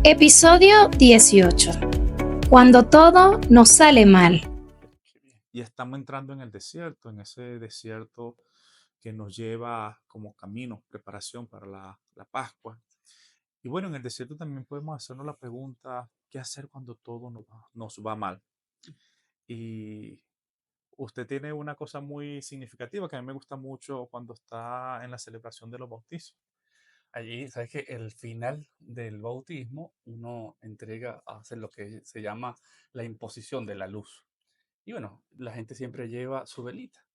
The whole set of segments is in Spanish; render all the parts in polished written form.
Episodio 18. Cuando todo nos sale mal. Qué bien. Y estamos entrando en el desierto, en ese desierto que nos lleva como camino, preparación para la Pascua. Y bueno, en el desierto también podemos hacernos la pregunta, ¿qué hacer cuando todo nos va mal? Y usted tiene una cosa muy significativa que a mí me gusta mucho cuando está en la celebración de los bautizos. Allí, sabes que el final del bautismo uno entrega a hacer lo que se llama la imposición de la luz. Y bueno, la gente siempre lleva su velita.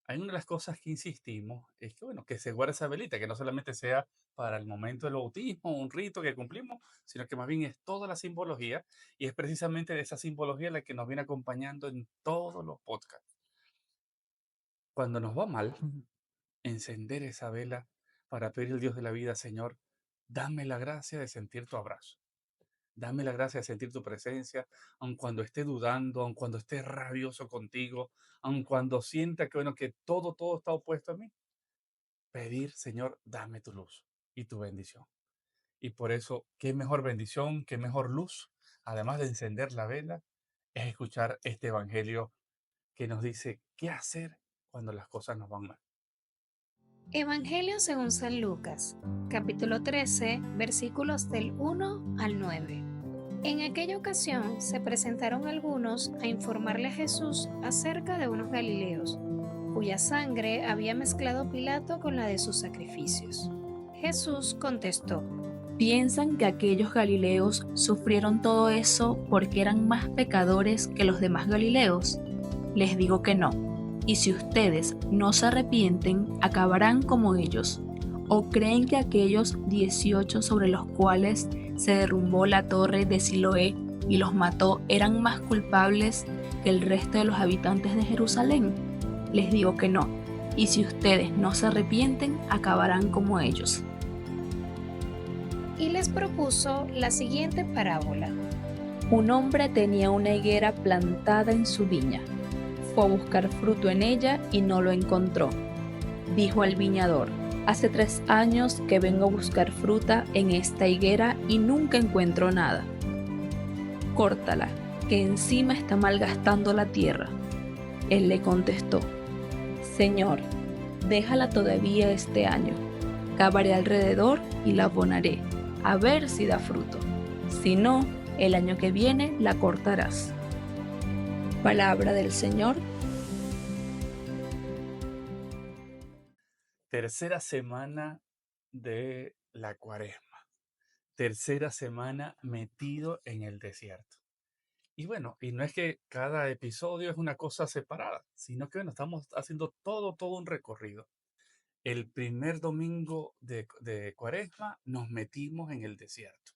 Hay una de las cosas que insistimos es que, bueno, que se guarde esa velita, que no solamente sea para el momento del bautismo, un rito que cumplimos, sino que más bien es toda la simbología y es precisamente de esa simbología la que nos viene acompañando en todos los podcasts. Cuando nos va mal, encender esa vela para pedir al Dios de la vida, Señor, dame la gracia de sentir tu abrazo. Dame la gracia de sentir tu presencia, aun cuando esté dudando, aun cuando esté rabioso contigo, aun cuando sienta que, bueno, que todo está opuesto a mí. Pedir, Señor, dame tu luz y tu bendición. Y por eso, qué mejor bendición, qué mejor luz, además de encender la vela, es escuchar este evangelio que nos dice qué hacer cuando las cosas nos van mal. Evangelio según San Lucas, capítulo 13, versículos del 1 al 9. En aquella ocasión se presentaron algunos a informarle a Jesús acerca de unos galileos, cuya sangre había mezclado Pilato con la de sus sacrificios. Jesús contestó: ¿Piensan que aquellos galileos sufrieron todo eso porque eran más pecadores que los demás galileos? Les digo que no. Y si ustedes no se arrepienten, acabarán como ellos. ¿O creen que aquellos 18 sobre los cuales se derrumbó la torre de Siloé y los mató eran más culpables que el resto de los habitantes de Jerusalén? Les digo que no. Y si ustedes no se arrepienten, acabarán como ellos. Y les propuso la siguiente parábola. Un hombre tenía una higuera plantada en su viña. Fue a buscar fruto en ella y no lo encontró. Dijo al viñador: hace 3 años que vengo a buscar fruta en esta higuera y nunca encuentro nada. Córtala, que encima está malgastando la tierra. Él le contestó: Señor, déjala todavía este año. Cavaré alrededor y la abonaré, a ver si da fruto. Si no, el año que viene la cortarás. Palabra del Señor. Tercera semana de la Cuaresma. Tercera semana metido en el desierto. Y bueno, y no es que cada episodio es una cosa separada, sino que bueno, estamos haciendo todo un recorrido. El primer domingo de Cuaresma nos metimos en el desierto.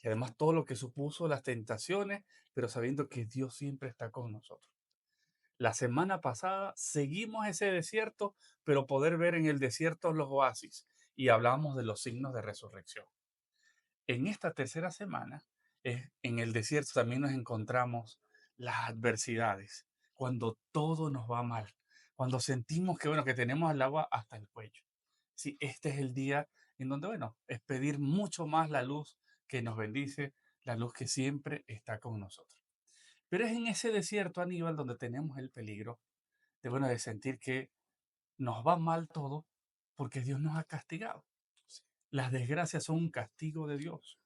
Y además todo lo que supuso las tentaciones, pero sabiendo que Dios siempre está con nosotros. La semana pasada seguimos ese desierto, pero poder ver en el desierto los oasis y hablamos de los signos de resurrección. En esta tercera semana, en el desierto también nos encontramos las adversidades, cuando todo nos va mal, cuando sentimos que, bueno, que tenemos el agua hasta el cuello. Sí, este es el día en donde, bueno, es pedir mucho más la luz que nos bendice, la luz que siempre está con nosotros. Pero es en ese desierto, Aníbal, donde tenemos el peligro de, bueno, de sentir que nos va mal todo porque Dios nos ha castigado. Las desgracias son un castigo de Dios.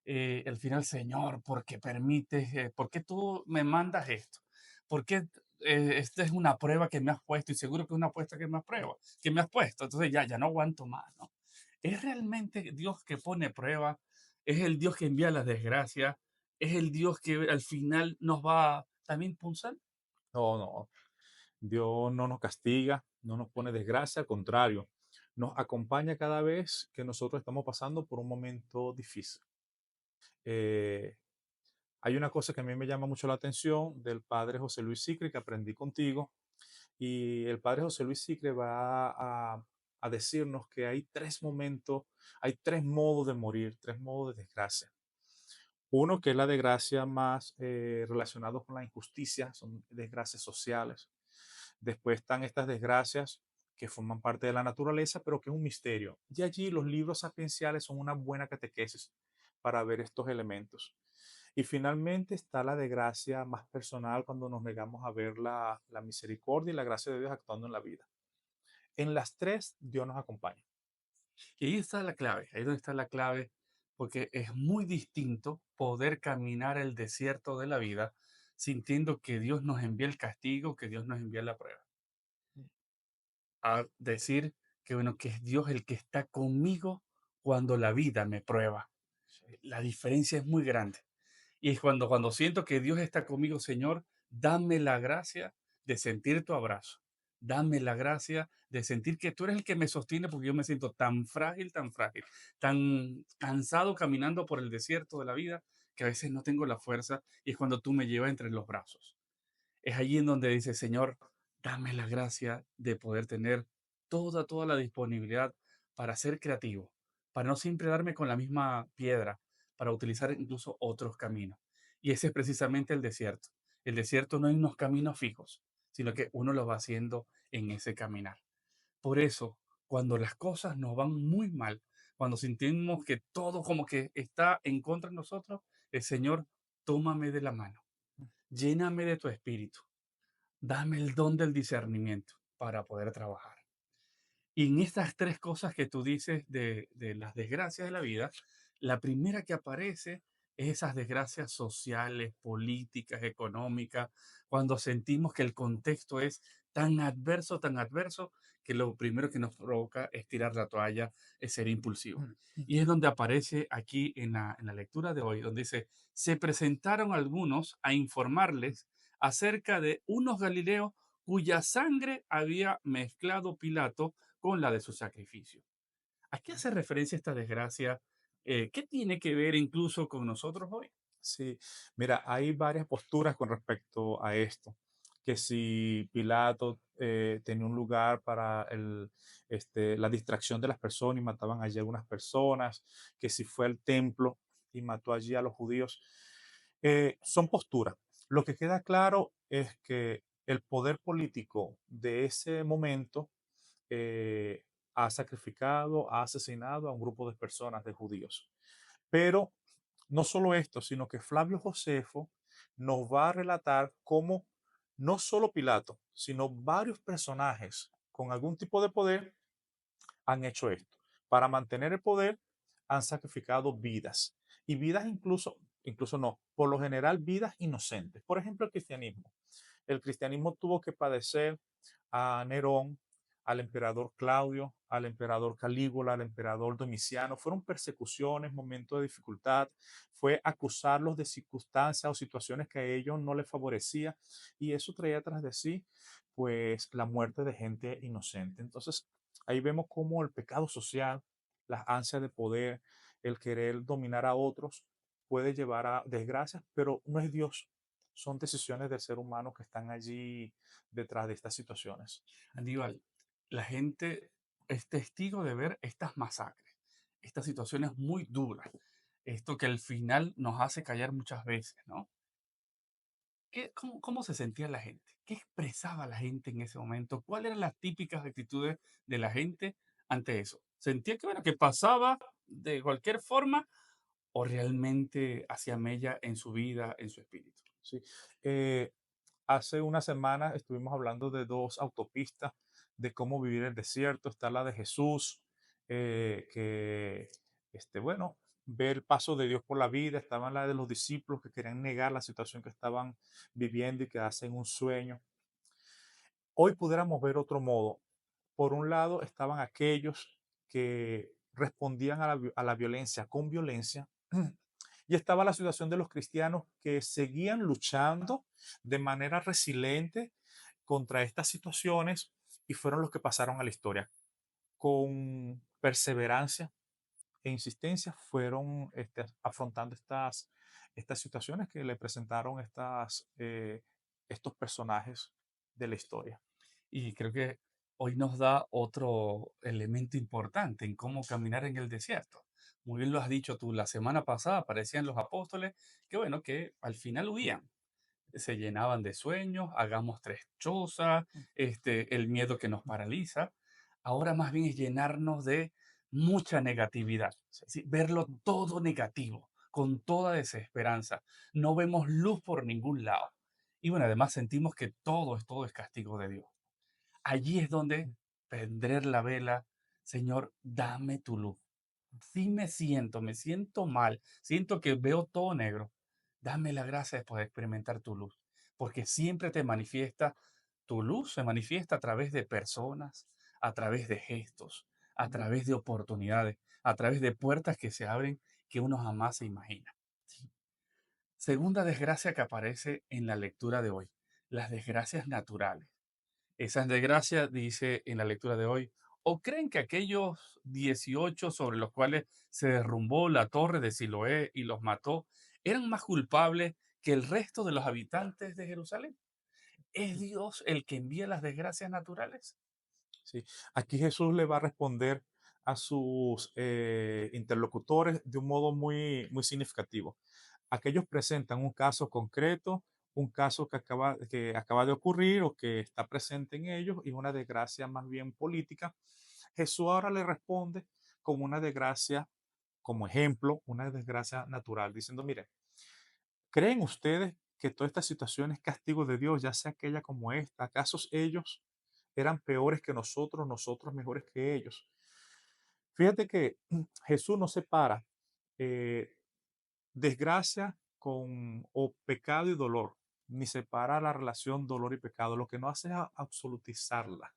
Al final, Señor, ¿por qué permites, por qué tú me mandas esto? ¿Por qué esta es una prueba que me has puesto y seguro que es una apuesta que me has prueba, que me has puesto? Entonces ya no aguanto más, ¿no? ¿Es realmente Dios que pone prueba? ¿Es el Dios que envía las desgracias? ¿Es el Dios que al final nos va también pulsar? No, no, Dios no nos castiga, no nos pone desgracia, al contrario, nos acompaña cada vez que nosotros estamos pasando por un momento difícil. Eh, Hay una cosa que a mí me llama mucho la atención del padre José Luis Sicre que aprendí contigo, y el padre José Luis Sicre va a decirnos que hay 3 momentos, hay 3 modos de morir, 3 modos de desgracia. Uno que es la desgracia más relacionada con la injusticia, son desgracias sociales. Después están estas desgracias que forman parte de la naturaleza, pero que es un misterio. Y allí los libros sapienciales son una buena catequesis para ver estos elementos. Y finalmente está la de gracia más personal cuando nos negamos a ver la misericordia y la gracia de Dios actuando en la vida. En las tres, Dios nos acompaña. Y ahí está la clave, ahí es donde está la clave, porque es muy distinto poder caminar el desierto de la vida sintiendo que Dios nos envía el castigo, que Dios nos envía la prueba. A decir que, bueno, que es Dios el que está conmigo cuando la vida me prueba. La diferencia es muy grande. Y es cuando siento que Dios está conmigo, Señor, dame la gracia de sentir tu abrazo. Dame la gracia de sentir que tú eres el que me sostiene porque yo me siento tan frágil, tan cansado caminando por el desierto de la vida que a veces no tengo la fuerza y es cuando tú me llevas entre los brazos. Es allí en donde dice, Señor, dame la gracia de poder tener toda la disponibilidad para ser creativo, para no siempre darme con la misma piedra, para utilizar incluso otros caminos. Y ese es precisamente el desierto. El desierto no hay unos caminos fijos, sino que uno lo va haciendo en ese caminar. Por eso, cuando las cosas nos van muy mal, cuando sentimos que todo como que está en contra de nosotros, el Señor, tómame de la mano, lléname de tu espíritu. Dame el don del discernimiento para poder trabajar. Y en estas tres cosas que tú dices de las desgracias de la vida, la primera que aparece es esas desgracias sociales, políticas, económicas, cuando sentimos que el contexto es tan adverso, que lo primero que nos provoca es tirar la toalla, es ser impulsivo. Y es donde aparece aquí en la lectura de hoy, donde dice, se presentaron algunos a informarles acerca de unos galileos cuya sangre había mezclado Pilato con la de su sacrificio. ¿A qué hace referencia esta desgracia? ¿Qué tiene que ver incluso con nosotros hoy? Sí, mira, hay varias posturas con respecto a esto. Que si Pilato tenía un lugar para la distracción de las personas y mataban allí a algunas personas, que si fue al templo y mató allí a los judíos. Son posturas. Lo que queda claro es que el poder político de ese momento ha sacrificado, ha asesinado a un grupo de personas, de judíos. Pero no solo esto, sino que Flavio Josefo nos va a relatar cómo no solo Pilato, sino varios personajes con algún tipo de poder han hecho esto. Para mantener el poder han sacrificado vidas y vidas incluso no, por lo general vidas inocentes. Por ejemplo, el cristianismo. El cristianismo tuvo que padecer a Nerón, al emperador Claudio, al emperador Calígula, al emperador Domiciano. Fueron persecuciones, momentos de dificultad, fue acusarlos de circunstancias o situaciones que a ellos no les favorecía y eso traía tras de sí pues la muerte de gente inocente. Entonces ahí vemos cómo el pecado social, las ansias de poder, el querer dominar a otros puede llevar a desgracias, pero no es Dios, son decisiones del ser humano que están allí detrás de estas situaciones. Aníbal, la gente es testigo de ver estas masacres, estas situaciones muy duras, esto que al final nos hace callar muchas veces, ¿no? ¿Cómo se sentía la gente? ¿Qué expresaba la gente en ese momento? ¿Cuáles eran las típicas actitudes de la gente ante eso? ¿Sentía que, bueno, que pasaba de cualquier forma o realmente hacía mella en su vida, en su espíritu? Sí. Eh, Hace una semana estuvimos hablando de dos autopistas de cómo vivir el desierto. Está la de Jesús, que, bueno, ver el paso de Dios por la vida. Estaban la de los discípulos que querían negar la situación que estaban viviendo y que hacen un sueño. Hoy pudiéramos ver otro modo. Por un lado estaban aquellos que respondían a la violencia con violencia. Y estaba la situación de los cristianos que seguían luchando de manera resiliente contra estas situaciones y fueron los que pasaron a la historia. Con perseverancia e insistencia fueron afrontando estas situaciones que le presentaron estos personajes de la historia. Y creo que hoy nos da otro elemento importante en cómo caminar en el desierto. Muy bien lo has dicho tú, la semana pasada aparecían los apóstoles que, bueno, que al final huían, se llenaban de sueños, hagamos tres chozas, el miedo que nos paraliza. Ahora más bien es llenarnos de mucha negatividad, ¿sí? Verlo todo negativo, con toda desesperanza. No vemos luz por ningún lado. Y bueno, además sentimos que todo es castigo de Dios. Allí es donde prender la vela, Señor, dame tu luz. Sí me siento mal, siento que veo todo negro. Dame la gracia de poder experimentar tu luz, porque siempre te manifiesta, tu luz se manifiesta a través de personas, a través de gestos, a través de oportunidades, a través de puertas que se abren que uno jamás se imagina. Sí. Segunda desgracia que aparece en la lectura de hoy, las desgracias naturales. Esas desgracias, dice en la lectura de hoy, ¿o creen que aquellos 18 sobre los cuales se derrumbó la torre de Siloé y los mató eran más culpables que el resto de los habitantes de Jerusalén? ¿Es Dios el que envía las desgracias naturales? Sí. Aquí Jesús le va a responder a sus interlocutores de un modo muy significativo. Aquellos presentan un caso concreto, un caso que acaba de ocurrir o que está presente en ellos y una desgracia más bien política. Jesús ahora le responde con una desgracia, como ejemplo, una desgracia natural, diciendo, mire, ¿creen ustedes que toda esta situación es castigo de Dios, ya sea aquella como esta? ¿Acaso ellos eran peores que nosotros, nosotros mejores que ellos? Fíjate que Jesús no separa eh, desgracia o pecado y dolor, ni separa la relación dolor y pecado. Lo que no hace es absolutizarla,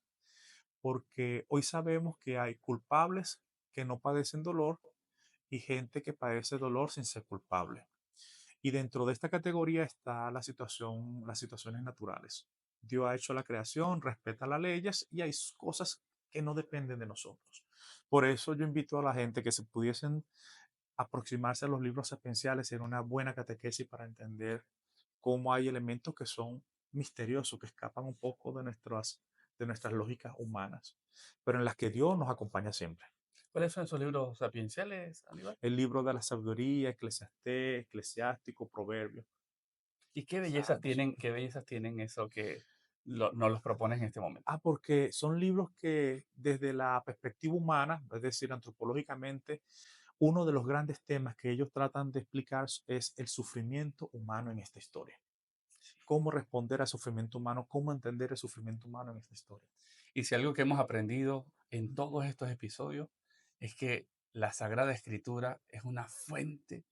porque hoy sabemos que hay culpables que no padecen dolor y gente que padece dolor sin ser culpable. Y dentro de esta categoría está las situaciones naturales. Dios ha hecho la creación, respeta las leyes y hay cosas que no dependen de nosotros. Por eso yo invito a la gente que se pudiesen aproximarse a los libros sapienciales en una buena catequesis para entender cómo hay elementos que son misteriosos, que escapan un poco de nuestras lógicas humanas, pero en las que Dios nos acompaña siempre. ¿Cuáles son esos libros sapienciales, Aníbal? El libro de la sabiduría, Eclesiastés, Eclesiástico, Proverbios. ¿Y Salmos. qué bellezas tienen eso que nos los propones en este momento? Porque son libros que desde la perspectiva humana, es decir, antropológicamente, uno de los grandes temas que ellos tratan de explicar es el sufrimiento humano en esta historia. Cómo responder al sufrimiento humano, cómo entender el sufrimiento humano en esta historia. Y si algo que hemos aprendido en todos estos episodios es que la Sagrada Escritura es una fuente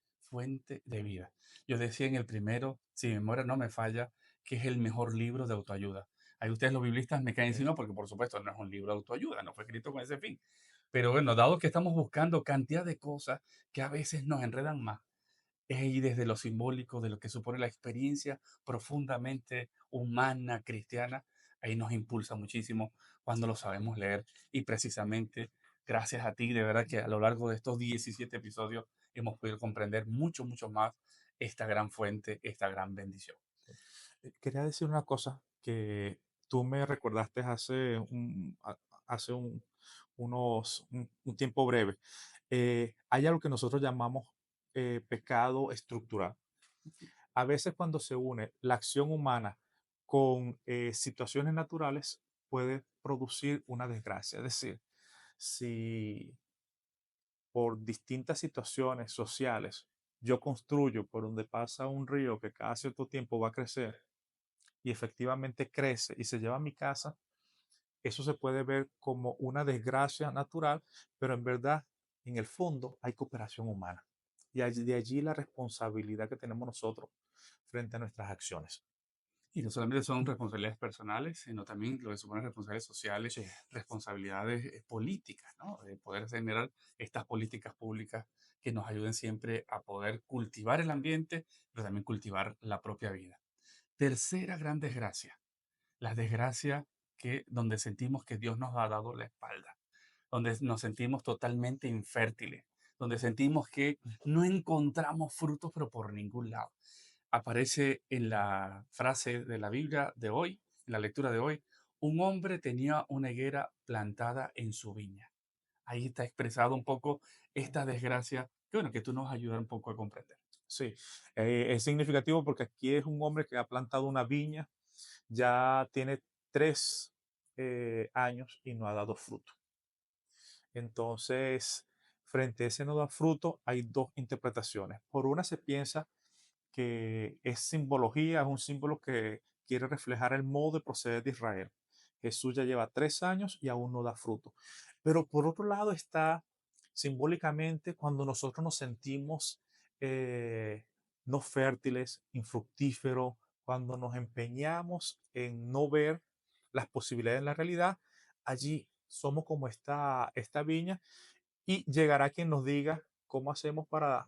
de vida. Yo decía en el primero, si mi memoria no me falla, que es el mejor libro de autoayuda. Ahí ustedes los biblistas me caen encima porque por supuesto no es un libro de autoayuda, no fue escrito con ese fin. Pero bueno, dado que estamos buscando cantidad de cosas que a veces nos enredan más, es ahí desde lo simbólico, de lo que supone la experiencia profundamente humana, cristiana, ahí nos impulsa muchísimo cuando lo sabemos leer. Y precisamente gracias a ti, de verdad que a lo largo de estos 17 episodios hemos podido comprender mucho más esta gran fuente, esta gran bendición. Quería decir una cosa que tú me recordaste hace un tiempo breve. Hay algo que nosotros llamamos pecado estructural. A veces cuando se une la acción humana con situaciones naturales, puede producir una desgracia. Es decir, si por distintas situaciones sociales yo construyo por donde pasa un río que cada cierto tiempo va a crecer y efectivamente crece y se lleva a mi casa, eso se puede ver como una desgracia natural, pero en verdad, en el fondo, hay cooperación humana. Y de allí la responsabilidad que tenemos nosotros frente a nuestras acciones. Y no solamente son responsabilidades personales, sino también lo que supone responsabilidades sociales, Sí, responsabilidades políticas, ¿no? De poder generar estas políticas públicas que nos ayuden siempre a poder cultivar el ambiente, pero también cultivar la propia vida. Tercera gran desgracia, la desgracia donde sentimos que Dios nos ha dado la espalda, donde nos sentimos totalmente infértiles, donde sentimos que no encontramos frutos, pero por ningún lado. Aparece en la frase de la Biblia de hoy, en la lectura de hoy, un hombre tenía una higuera plantada en su viña. Ahí está expresado un poco esta desgracia que, bueno, que tú nos vas a ayudar un poco a comprender. sí. Es significativo porque aquí es un hombre que ha plantado una viña, ya tiene 3 años y no ha dado fruto. Entonces, frente a ese no da fruto, hay dos interpretaciones. Por una se piensa que es simbología, es un símbolo que quiere reflejar el modo de proceder de Israel. Jesús ya lleva 3 años y aún no da fruto. Pero por otro lado está simbólicamente cuando nosotros nos sentimos eh, no fértiles, infructíferos, cuando nos empeñamos en no ver las posibilidades en la realidad, allí somos como esta viña y llegará quien nos diga cómo hacemos para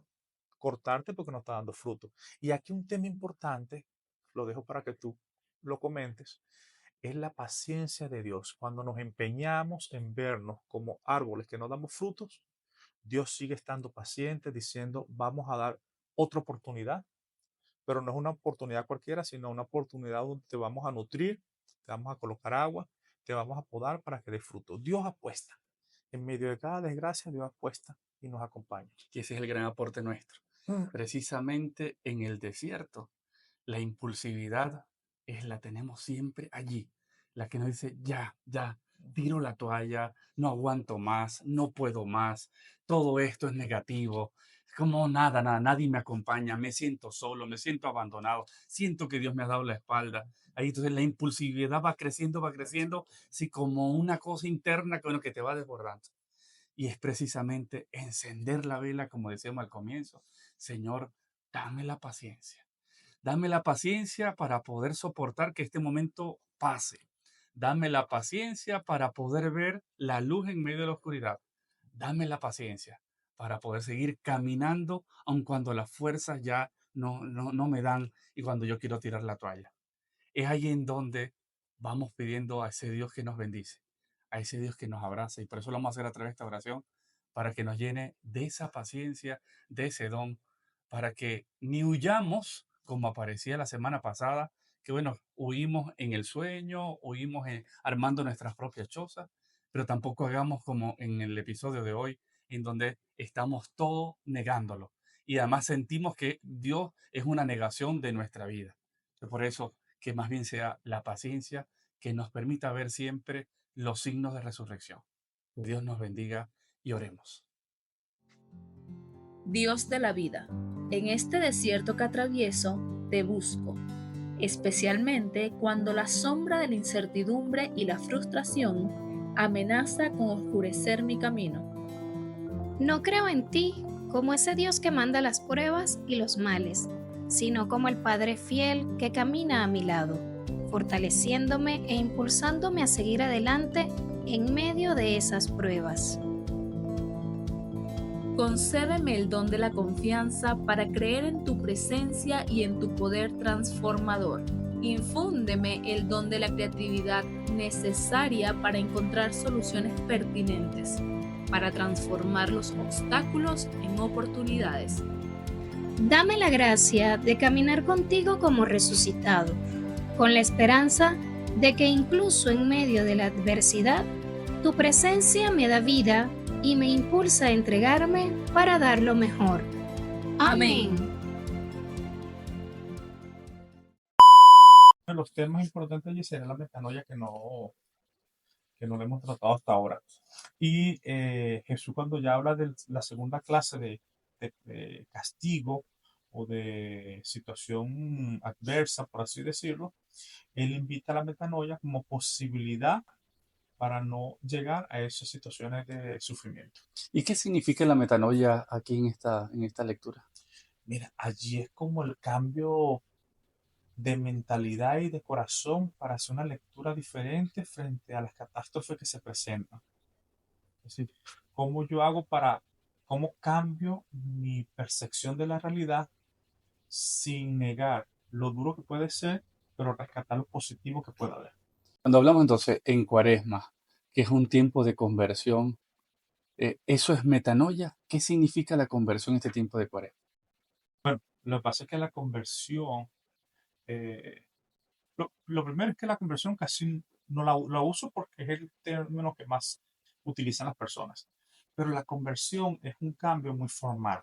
cortarte porque no está dando fruto. Y aquí un tema importante, lo dejo para que tú lo comentes, es la paciencia de Dios. Cuando nos empeñamos en vernos como árboles que no damos frutos, Dios sigue estando paciente diciendo, vamos a dar otra oportunidad, pero no es una oportunidad cualquiera, sino una oportunidad donde te vamos a nutrir, te vamos a colocar agua, te vamos a podar para que dé fruto. Dios apuesta. En medio de cada desgracia, Dios apuesta y nos acompaña. Que ese es el gran aporte nuestro. Precisamente en el desierto, la impulsividad la tenemos siempre allí. La que nos dice, ya, tiro la toalla, no aguanto más, no puedo más, todo esto es negativo, como nada, nadie me acompaña, me siento solo, me siento abandonado, siento que Dios me ha dado la espalda. Ahí entonces la impulsividad va creciendo, sí, como una cosa interna que, bueno, que te va desbordando. Y es precisamente encender la vela, como decíamos al comienzo. Señor, dame la paciencia. Dame la paciencia para poder soportar que este momento pase. Dame la paciencia para poder ver la luz en medio de la oscuridad. Dame la paciencia para poder seguir caminando, aun cuando las fuerzas ya no me dan y cuando yo quiero tirar la toalla. Es ahí en donde vamos pidiendo a ese Dios que nos bendice, a ese Dios que nos abraza. Y por eso lo vamos a hacer a través de esta oración, para que nos llene de esa paciencia, de ese don, para que ni huyamos, como aparecía la semana pasada, que bueno, huimos en el sueño, huimos armando nuestras propias chozas, pero tampoco hagamos como en el episodio de hoy, en donde estamos todo negándolo. Y además sentimos que Dios es una negación de nuestra vida. Por eso, que más bien sea la paciencia que nos permita ver siempre los signos de resurrección. Que Dios nos bendiga y oremos. Dios de la vida, en este desierto que atravieso, te busco, especialmente cuando la sombra de la incertidumbre y la frustración amenaza con oscurecer mi camino. No creo en ti como ese Dios que manda las pruebas y los males, sino como el Padre fiel que camina a mi lado, fortaleciéndome e impulsándome a seguir adelante en medio de esas pruebas. Concédeme el don de la confianza para creer en tu presencia y en tu poder transformador. Infúndeme el don de la creatividad necesaria para encontrar soluciones pertinentes, para transformar los obstáculos en oportunidades. Dame la gracia de caminar contigo como resucitado, con la esperanza de que incluso en medio de la adversidad, tu presencia me da vida y me impulsa a entregarme para dar lo mejor. Amén. Uno de los temas importantes allí será la metanoia que no lo hemos tratado hasta ahora. Y Jesús cuando ya habla de la segunda clase de castigo o de situación adversa, por así decirlo, él invita a la metanoia como posibilidad para no llegar a esas situaciones de sufrimiento. ¿Y qué significa la metanoia aquí en esta lectura? Mira, allí es como el cambio de mentalidad y de corazón para hacer una lectura diferente frente a las catástrofes que se presentan. Es decir, cómo cambio mi percepción de la realidad sin negar lo duro que puede ser, pero rescatar lo positivo que pueda haber. Cuando hablamos entonces en Cuaresma, que es un tiempo de conversión, ¿eso es metanoia? ¿Qué significa la conversión en este tiempo de Cuaresma? Bueno, lo que pasa es que la conversión, eh, lo primero es que la conversión casi no la uso porque es el término que más utilizan las personas, pero la conversión es un cambio muy formal.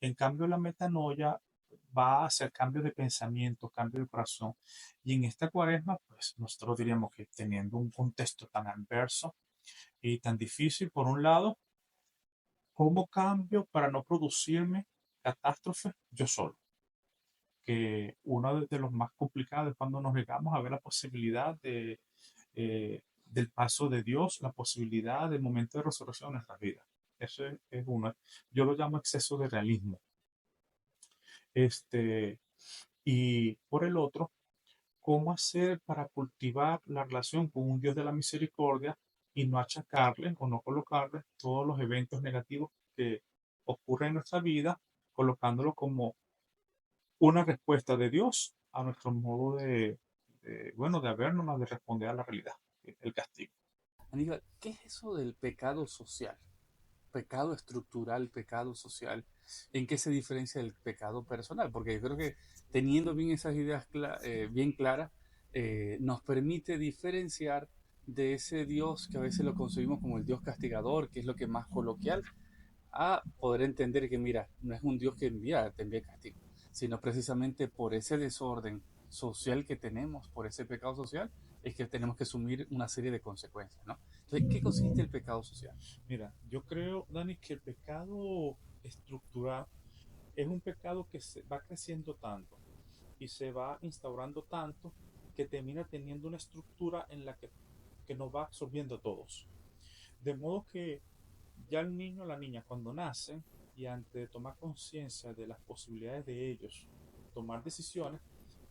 En cambio, la metanoia va a hacer cambio de pensamiento, cambio de corazón. Y en esta cuaresma, pues nosotros diríamos que teniendo un contexto tan adverso y tan difícil, por un lado, ¿Cómo cambio para no producirme catástrofe yo solo? Que uno de los más complicados es cuando nos llegamos a ver la posibilidad del paso de Dios, la posibilidad del momento de resurrección en nuestras vidas. Eso es uno. Yo lo llamo exceso de realismo. Y por el otro, ¿cómo hacer para cultivar la relación con un Dios de la misericordia y no achacarle o no colocarle todos los eventos negativos que ocurren en nuestra vida, colocándolo como una respuesta de Dios a nuestro modo de habernos, de responder a la realidad, el castigo? Aníbal, ¿qué es eso del pecado social? Pecado estructural, pecado social. ¿En qué se diferencia del pecado personal? Porque yo creo que teniendo bien esas ideas bien claras, nos permite diferenciar de ese Dios que a veces lo concebimos como el Dios castigador, que es lo que más coloquial, a poder entender que, mira, no es un Dios que te envía castigo, sino precisamente por ese desorden social que tenemos, por ese pecado social, es que tenemos que asumir una serie de consecuencias, ¿no? Entonces, ¿qué consiste el pecado social? Mira, yo creo, Dani, que el pecado estructural es un pecado que se va creciendo tanto y se va instaurando tanto que termina teniendo una estructura en la que nos va absorbiendo a todos. De modo que ya el niño o la niña cuando nacen y antes de tomar conciencia de las posibilidades de ellos tomar decisiones,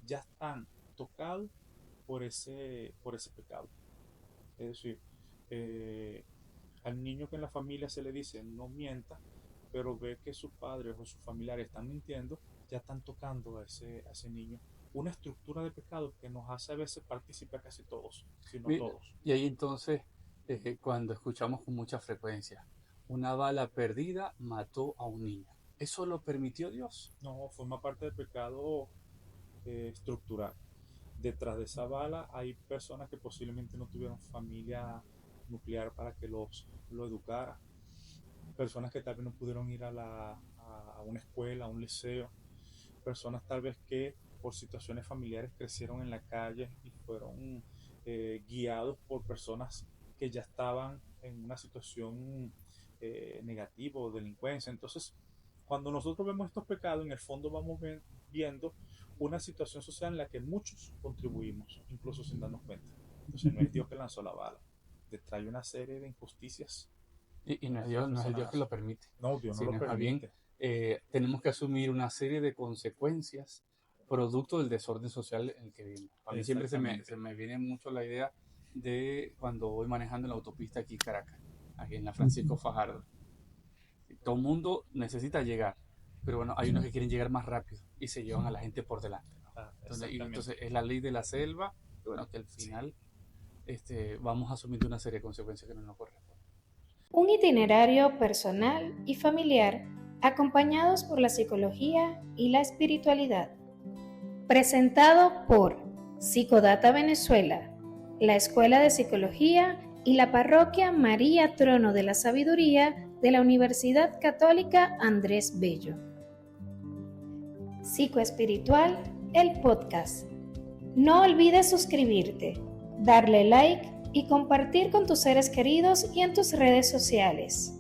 ya están tocados por ese pecado. Es decir, al niño que en la familia se le dice no mienta, pero ve que sus padres o sus familiares están mintiendo, ya están tocando a ese niño una estructura de pecado que nos hace a veces participar casi todos, si no todos. Y ahí entonces, cuando escuchamos con mucha frecuencia, una bala perdida mató a un niño. ¿Eso lo permitió Dios? No, forma parte del pecado estructural. Detrás de esa bala hay personas que posiblemente no tuvieron familia nuclear para que lo educara, personas que tal vez no pudieron ir a una escuela, a un liceo, personas tal vez que por situaciones familiares crecieron en la calle y fueron guiados por personas que ya estaban en una situación negativa o delincuencia. Entonces, cuando nosotros vemos estos pecados, en el fondo vamos viendo una situación social en la que muchos contribuimos, incluso sin darnos cuenta. Entonces, no es Dios que lanzó la bala, detrás hay una serie de injusticias. Y no es el Dios que lo permite. No, Dios no lo permite. Tenemos que asumir una serie de consecuencias producto del desorden social en el que vivimos. A mí siempre se me viene mucho la idea de cuando voy manejando en la autopista aquí en Caracas, aquí en la Francisco Fajardo. Todo el mundo necesita llegar, pero bueno, hay unos que quieren llegar más rápido y se llevan a la gente por delante, ¿no? Entonces es la ley de la selva, y bueno, que al final vamos asumiendo una serie de consecuencias que no nos corresponden. Un itinerario personal y familiar acompañados por la psicología y la espiritualidad. Presentado por Psicodata Venezuela, la Escuela de Psicología y la Parroquia María Trono de la Sabiduría de la Universidad Católica Andrés Bello. Psicoespiritual, el podcast. No olvides suscribirte, darle like y compartir con tus seres queridos y en tus redes sociales.